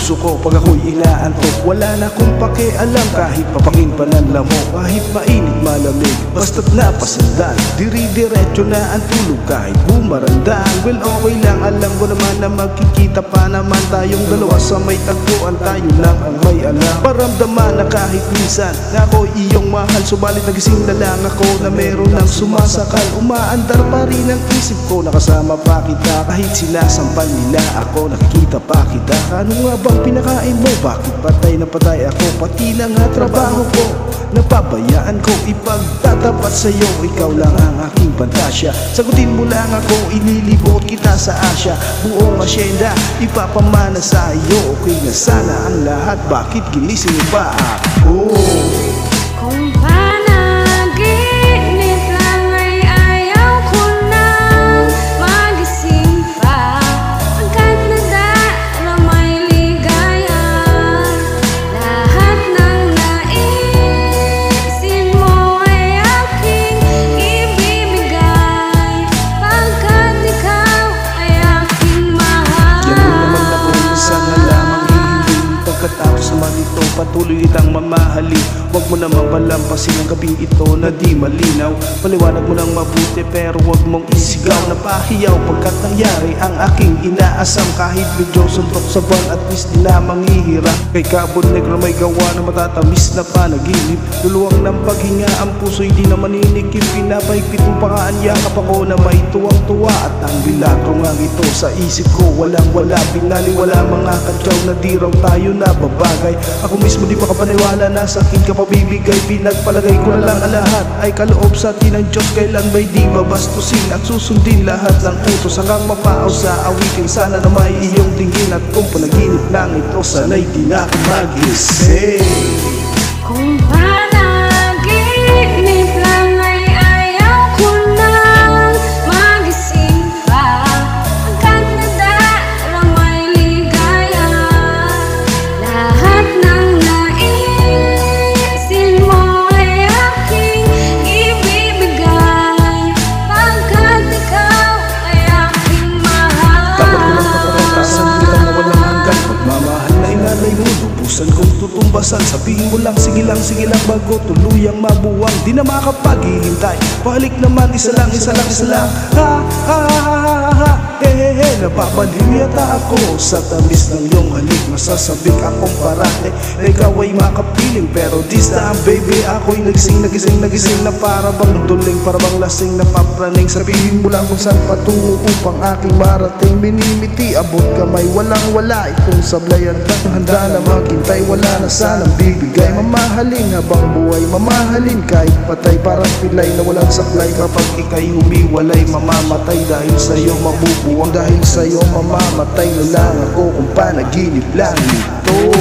puso ko pag ako'y inaantok. Wala na kung pakialam kahit papakin pa ng lamok. Kahit mainit malamig, basta't napasandan, diri-diretso na ang tulog kahit bumarandaan. Well okay lang, alam ko naman na magkikita pa naman tayong dalawa sa may tagpuan. Tayo lang ang may alam, paramdaman na kahit minsan na ako'y iyong mahal. Subalit nagising na lang ako na meron ng sumasakal. Umaandar pa rin ang isip ko, nakasama pa kita. Kahit sinasampal nila ako, nakikita pa kita. Ano nga bang pinakain mo? Bakit patay na patay ako? Pati na nga trabaho ko, napabayaan ko ipagtatapat sa'yo. Ikaw lang ang aking pantasya, sagutin mo lang ako, ililibot kita sa Asya. Buong asyenda ipapamana sa iyo. Okay na sana ang lahat, bakit ginising mo pa ako? Kung panaginip lang ay ayaw ko na magising pa. Agad na daramay ligaya, lahat ng naisin mo ay aking ibibigay, pagkat ikaw ay aking mahal. Yan mo naman ako, sana lamang hihiling. Pagkatapos naman ito, patuloy kitang mamahalin. Huwag mo naman palampasin ang gabing ito na di malinaw. Paliwanag mo lang mabuti pero huwag mong isigaw. Napahiyaw pagkat nangyari ang aking inaasam. Kahit medyo suntok sa buwan at least di na manghihirap. Kay Cabo Negro may gawa na matatamis na panaginip. Luluwang ng paghinga ang puso hindi na maninikip. Pinapahigpit mo pa nga ang yakap ako na may tuwang-tuwa. At ang bilato nga ito sa isip ko walang-wala. Binaliwala mga kadyaw na di raw tayo nababagay. Ako mismo di makapaniwala na sa akin ka pabibigay. Pinagpalagay ko na lang ang lahat ay kaloob sa atin ng Diyos. Kailan ba'y di babastusin at susundin lahat ng utos hanggang mapaaw sa awitin. Sana na may iyong tingin at kung panaginip lang ito, sana'y di na ako magising. Kung panaginip lang ay ayaw ko nang magising pa. Agad na daramay ligaya, lahat ng naisin mo ay aking ibibigay, pagkat ikaw ay aking mahal. Dapat ko lang paparantasan bilang na walang hanggan. Pagmamahal na inalay mo, lubusan kong tutumbasan. Sabihin mo lang, sige lang bago tuluyang mabuwang. Di na makapaghihintay, pahalik naman, isa lang. Ha ha ha ha, he napapaliw yata ako sa tamis ng iyong halik. Masasabik akong parate na ikaw ay makapiling. Pero this time baby, ako'y nagising na para bang duling, para bang lasing na papraning. Sabihin mo lang kung saan patungo upang aking marating. Minimiti, abot kamay, walang-wala itong sablayan. Handa na maghintay, wala na sanang bibigay. Mamahalin habang buhay, mamahalin kahit patay. Parang pilay na walang saklay. Kapag ika'y humiwalay, mamamatay dahil sa'yo mabubuwang. Dahil sa'yo mamamatay na lang ako kung panaginip lang ito.